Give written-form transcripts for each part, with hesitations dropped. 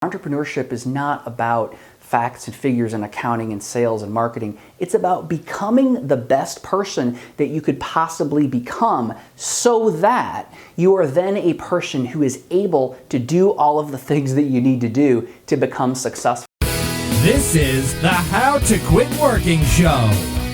Entrepreneurship is not about facts and figures and accounting and sales and marketing. It's about becoming the best person that you could possibly become so that you are then a person who is able to do all of the things that you need to do to become successful. This is the How to Quit Working Show.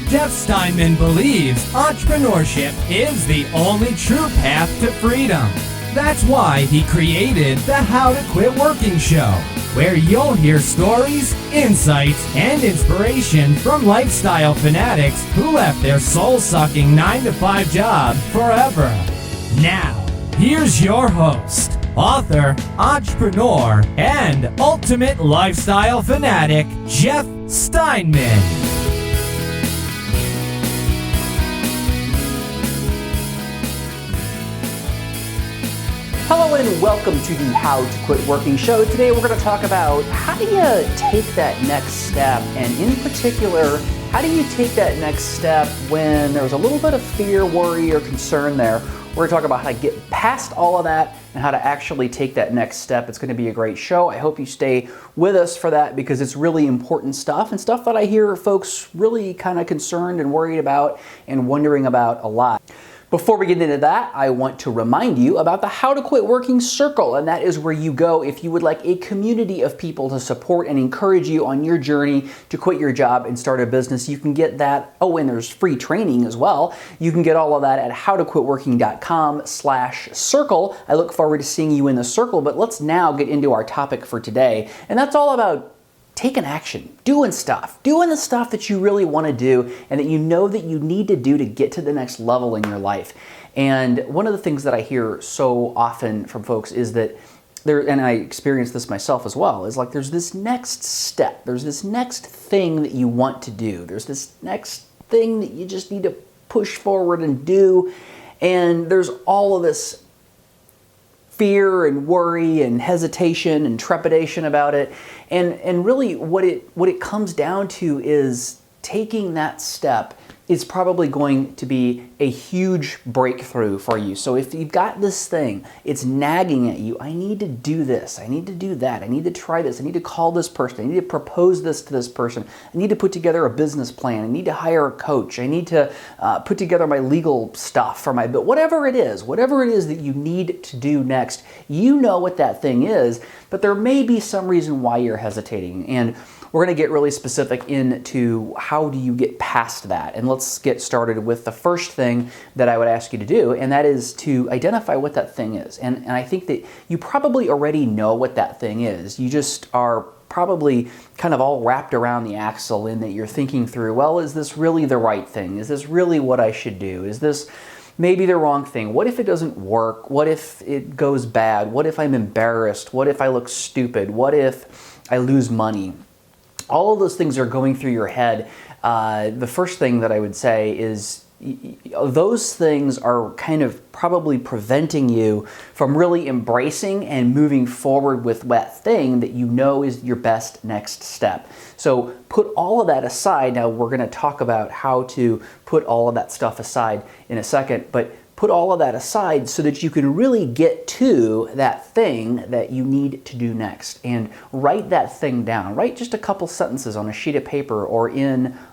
Jeff Steinman believes entrepreneurship is the only true path to freedom. That's why he created the How to Quit Working Show, where you'll hear stories, insights, and inspiration from lifestyle fanatics who left their soul-sucking 9-to-5 job forever. Now, here's your host, author, entrepreneur, and ultimate lifestyle fanatic, Jeff Steinman. Hello and welcome to the How to Quit Working Show. Today we're going to talk about how do you take that next step, and in particular, how do you take that next step when there's a little bit of fear, worry, or concern there. We're going to talk about how to get past all of that and how to actually take that next step. It's going to be a great show. I hope you stay with us for that because it's really important stuff and stuff that I hear folks really kind of concerned and worried about and wondering about a lot. Before we get into that, I want to remind you about the How to Quit Working Circle, and that is where you go if you would like a community of people to support and encourage you on your journey to quit your job and start a business. You can get that, and there's free training as well. You can get all of that at howtoquitworking.com/circle. I look forward to seeing you in the circle, but let's now get into our topic for today, and that's all about taking action, doing the stuff that you really want to do and that you know that you need to do to get to the next level in your life. And one of the things that I hear so often from folks is that and I experience this myself as well, is like there's this next step, there's this next thing that you want to do, there's this next thing that you just need to push forward and do, and there's all of this fear and worry and hesitation and trepidation about it. And really what it comes down to is taking that step is probably going to be a huge breakthrough for you. So if you've got this thing, it's nagging at you, I need to do this, I need to do that, I need to try this, I need to call this person, I need to propose this to this person, I need to put together a business plan, I need to hire a coach, I need to put together my legal stuff for but whatever it is that you need to do next, you know what that thing is, but there may be some reason why you're hesitating. And we're going to get really specific into how do you get past that. And let's get started with the first thing that I would ask you to do, and that is to identify what that thing is. And I think that you probably already know what that thing is. You just are probably kind of all wrapped around the axle in that you're thinking through, well, is this really the right thing? Is this really what I should do? Is this maybe the wrong thing? What if it doesn't work? What if it goes bad? What if I'm embarrassed? What if I look stupid? What if I lose money? All of those things are going through your head. The first thing that I would say is those things are kind of probably preventing you from really embracing and moving forward with that thing that you know is your best next step. So put all of that aside. Now we're going to talk about how to put all of that stuff aside in a second, but put all of that aside so that you can really get to that thing that you need to do next, and write that thing down. Write just a couple sentences on a sheet of paper or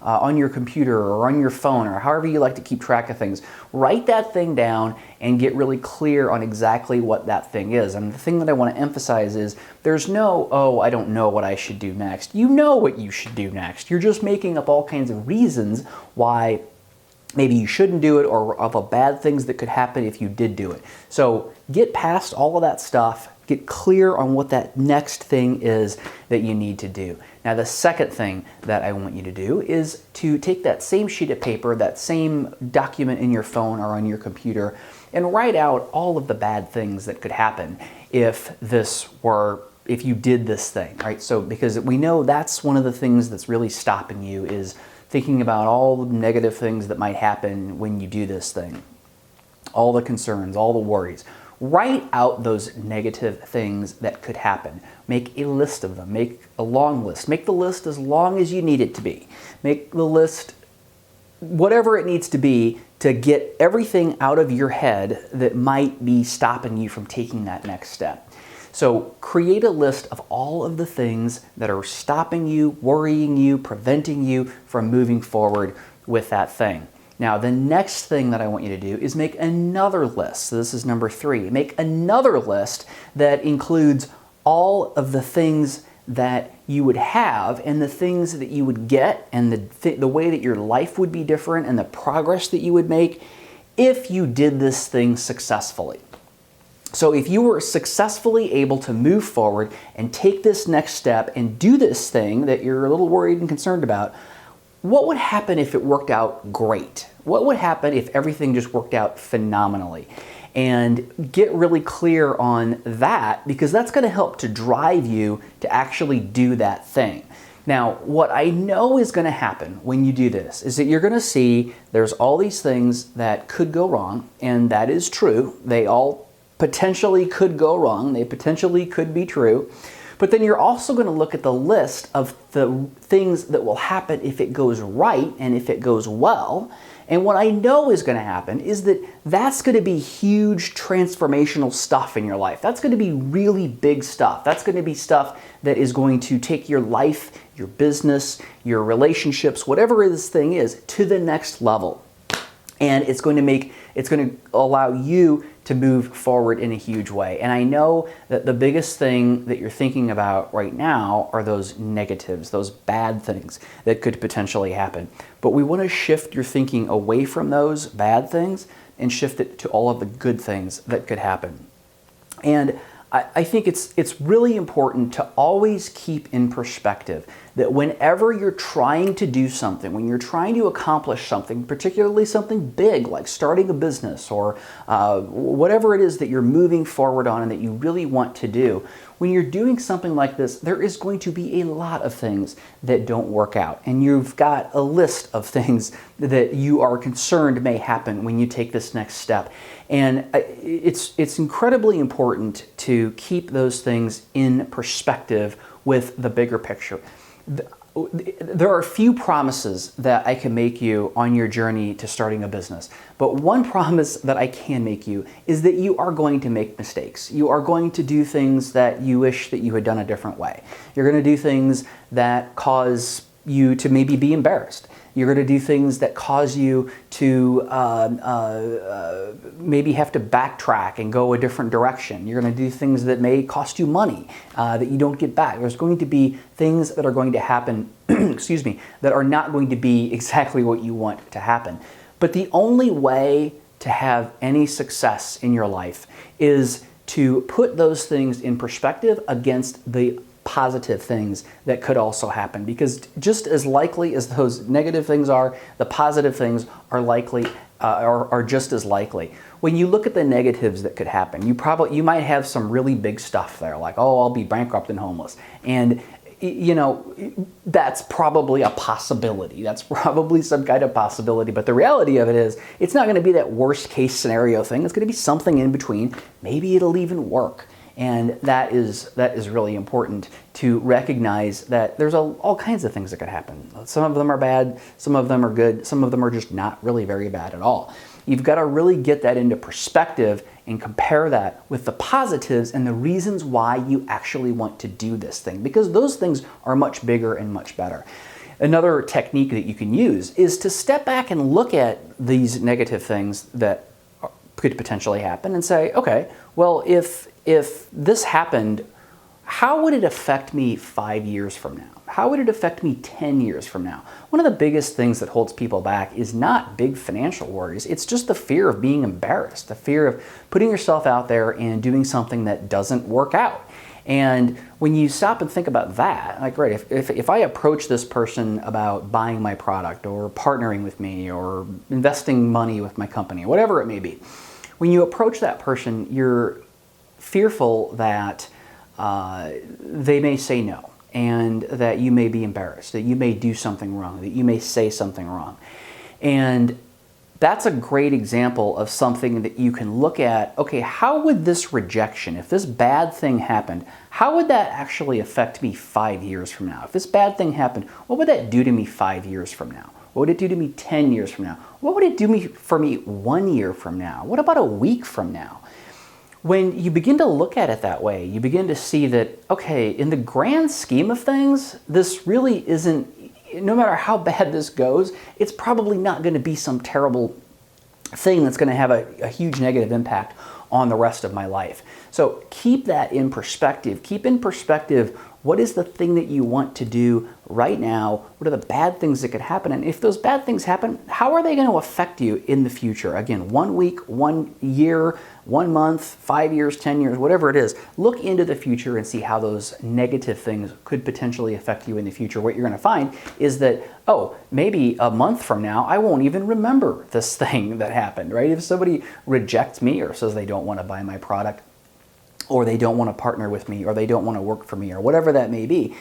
on your computer or on your phone or however you like to keep track of things. Write that thing down and get really clear on exactly what that thing is. And the thing that I want to emphasize is there's no, I don't know what I should do next. You know what you should do next. You're just making up all kinds of reasons why maybe you shouldn't do it, or of the bad things that could happen if you did do it. So get past all of that stuff, get clear on what that next thing is that you need to do. Now the second thing that I want you to do is to take that same sheet of paper, that same document in your phone or on your computer, and write out all of the bad things that could happen if you did this thing, right? So because we know that's one of the things that's really stopping you, is thinking about all the negative things that might happen when you do this thing, all the concerns, all the worries. Write out those negative things that could happen. Make a list of them. Make a long list. Make the list as long as you need it to be. Make the list whatever it needs to be to get everything out of your head that might be stopping you from taking that next step. So create a list of all of the things that are stopping you, worrying you, preventing you from moving forward with that thing. Now, the next thing that I want you to do is make another list. So this is number 3. Make another list that includes all of the things that you would have and the things that you would get and the way that your life would be different and the progress that you would make if you did this thing successfully. So if you were successfully able to move forward and take this next step and do this thing that you're a little worried and concerned about, what would happen if it worked out great? What would happen if everything just worked out phenomenally? And get really clear on that, because that's going to help to drive you to actually do that thing. Now, what I know is going to happen when you do this is that you're going to see there's all these things that could go wrong, and that is true. They all potentially could go wrong. They potentially could be true. But then you're also going to look at the list of the things that will happen if it goes right and if it goes well. And what I know is going to happen is that that's going to be huge transformational stuff in your life. That's going to be really big stuff. That's going to be stuff that is going to take your life, your business, your relationships, whatever this thing is, to the next level. And it's going to allow you to move forward in a huge way. And I know that the biggest thing that you're thinking about right now are those negatives, those bad things that could potentially happen. But we want to shift your thinking away from those bad things and shift it to all of the good things that could happen. And I think it's really important to always keep in perspective that whenever you're trying to do something, when you're trying to accomplish something, particularly something big like starting a business or whatever it is that you're moving forward on and that you really want to do, when you're doing something like this, there is going to be a lot of things that don't work out. And you've got a list of things that you are concerned may happen when you take this next step. And it's incredibly important to keep those things in perspective with the bigger picture. There are few promises that I can make you on your journey to starting a business, but one promise that I can make you is that you are going to make mistakes. You are going to do things that you wish that you had done a different way. You're going to do things that cause you to maybe be embarrassed. You're going to do things that cause you to maybe have to backtrack and go a different direction. You're going to do things that may cost you money that you don't get back. There's going to be things that are going to happen, excuse me, that are not going to be exactly what you want to happen. But the only way to have any success in your life is to put those things in perspective against the positive things that could also happen, because just as likely as those negative things are, the positive things are likely are just as likely. When you look at the negatives that could happen, you might have some really big stuff there, like, oh, I'll be bankrupt and homeless, and you know, that's probably a possibility. That's probably some kind of possibility, but the reality of it is it's not going to be that worst case scenario thing. It's going to be something in between. Maybe it'll even work. And that is really important to recognize that there's all kinds of things that could happen. Some of them are bad, some of them are good, some of them are just not really very bad at all. You've got to really get that into perspective and compare that with the positives and the reasons why you actually want to do this thing, because those things are much bigger and much better. Another technique that you can use is to step back and look at these negative things that could potentially happen and say, okay, well, if this happened, how would it affect me 5 years from now? How would it affect me 10 years from now? One of the biggest things that holds people back is not big financial worries. It's just the fear of being embarrassed, the fear of putting yourself out there and doing something that doesn't work out. And when you stop and think about that, like, right, if I approach this person about buying my product or partnering with me or investing money with my company, whatever it may be, when you approach that person, you're fearful that they may say no, and that you may be embarrassed, that you may do something wrong, that you may say something wrong. And that's a great example of something that you can look at, okay, how would this rejection, if this bad thing happened, how would that actually affect me 5 years from now? If this bad thing happened, what would that do to me 5 years from now? What would it do to me 10 years from now? What would it do for me 1 year from now? What about a week from now? when you begin to look at it that way, you begin to see that, okay, in the grand scheme of things, this really isn't, no matter how bad this goes, it's probably not going to be some terrible thing that's going to have a huge negative impact on the rest of my life. So keep that in perspective. Keep in perspective, what is the thing that you want to do right now? What are the bad things that could happen? And if those bad things happen, how are they going to affect you in the future? Again, 1 week, 1 year, 1 month, 5 years, 10 years, whatever it is. Look into the future and see how those negative things could potentially affect you in the future. What you're going to find is that, oh, maybe a month from now, I won't even remember this thing that happened, right? If somebody rejects me or says they don't want to buy my product, or they don't want to partner with me, or they don't want to work for me, or whatever that may be,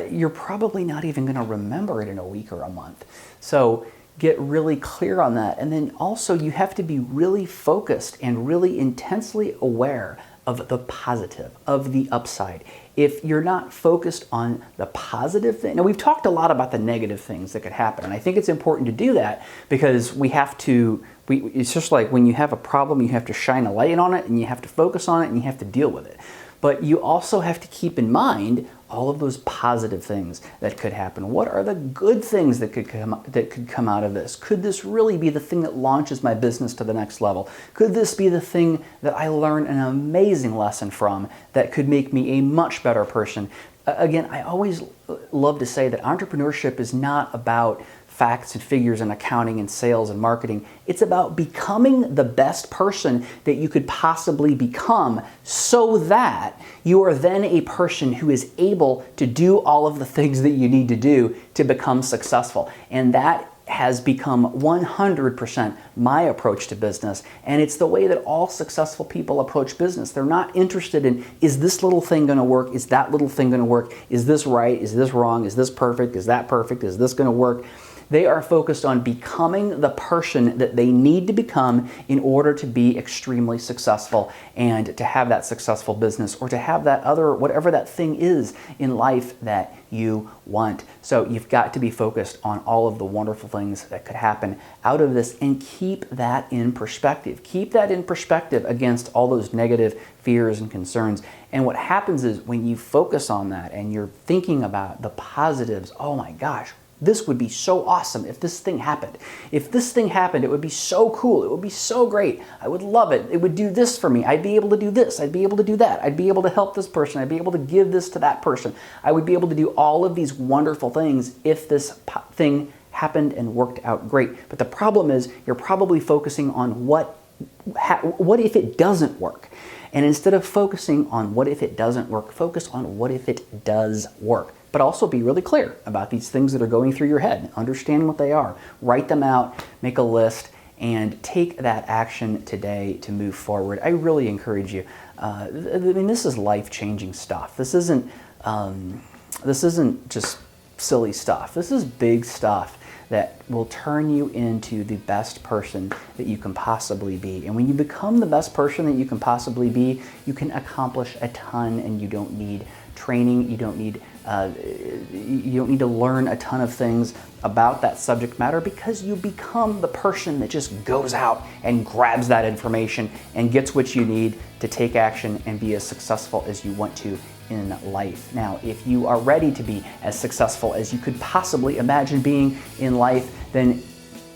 you're probably not even going to remember it in a week or a month. So get really clear on that. And then also you have to be really focused and really intensely aware of the positive, of the upside. If you're not focused on the positive thing, now we've talked a lot about the negative things that could happen, and I think it's important to do that because we have to, it's just like when you have a problem, you have to shine a light on it and you have to focus on it and you have to deal with it. But you also have to keep in mind all of those positive things that could happen. What are the good things that could come out of this? Could this really be the thing that launches my business to the next level? Could this be the thing that I learn an amazing lesson from that could make me a much better person? Again, I always love to say that entrepreneurship is not about facts and figures and accounting and sales and marketing. It's about becoming the best person that you could possibly become so that you are then a person who is able to do all of the things that you need to do to become successful. And that has become 100% my approach to business, and it's the way that all successful people approach business. They're not interested in, is this little thing going to work? Is that little thing going to work? Is this right? Is this wrong? Is this perfect? Is that perfect? Is this going to work? They are focused on becoming the person that they need to become in order to be extremely successful and to have that successful business or to have that other, whatever that thing is in life that you want. So you've got to be focused on all of the wonderful things that could happen out of this and keep that in perspective. Keep that in perspective against all those negative fears and concerns. And what happens is when you focus on that and you're thinking about the positives, oh my gosh, this would be so awesome if this thing happened. If this thing happened, it would be so cool. It would be so great. I would love it. It would do this for me. I'd be able to do this. I'd be able to do that. I'd be able to help this person. I'd be able to give this to that person. I would be able to do all of these wonderful things if this thing happened and worked out great. But the problem is you're probably focusing on what if it doesn't work. And instead of focusing on what if it doesn't work, focus on what if it does work. But also be really clear about these things that are going through your head. Understand what they are. Write them out, make a list, and take that action today to move forward. I really encourage you. I mean, this is life-changing stuff. This isn't just silly stuff. This is big stuff that will turn you into the best person that you can possibly be. And when you become the best person that you can possibly be, you can accomplish a ton, and you don't need training. You don't need to learn a ton of things about that subject matter because you become the person that just goes out and grabs that information and gets what you need to take action and be as successful as you want to in life. Now, if you are ready to be as successful as you could possibly imagine being in life, then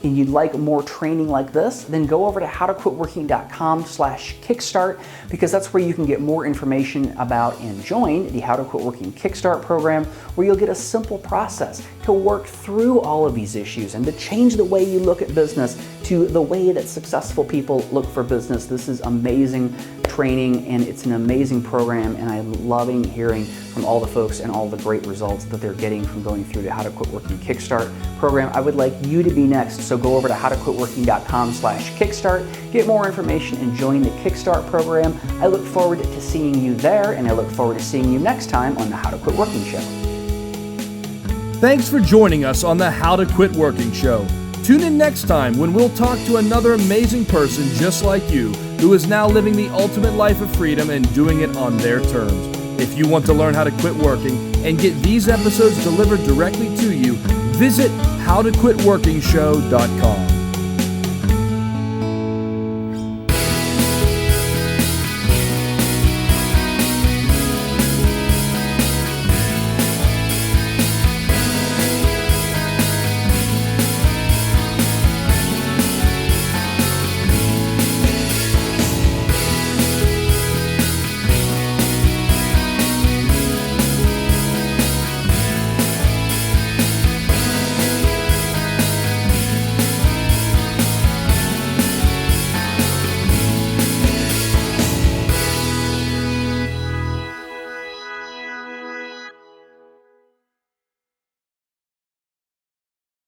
and you'd like more training like this, then go over to howtoquitworking.com/kickstart because that's where you can get more information about and join the How to Quit Working Kickstart program, where you'll get a simple process to work through all of these issues and to change the way you look at business to the way that successful people look for business. This is amazing training and it's an amazing program, and I'm loving hearing from all the folks and all the great results that they're getting from going through the How to Quit Working Kickstart program. I would like you to be next, so go over to howtoquitworking.com/kickstart, get more information and join the Kickstart program. I look forward to seeing you there, and I look forward to seeing you next time on the How to Quit Working Show. Thanks for joining us on the How to Quit Working Show. Tune in next time when we'll talk to another amazing person just like you who is now living the ultimate life of freedom and doing it on their terms. If you want to learn how to quit working and get these episodes delivered directly to you, visit howtoquitworkingshow.com.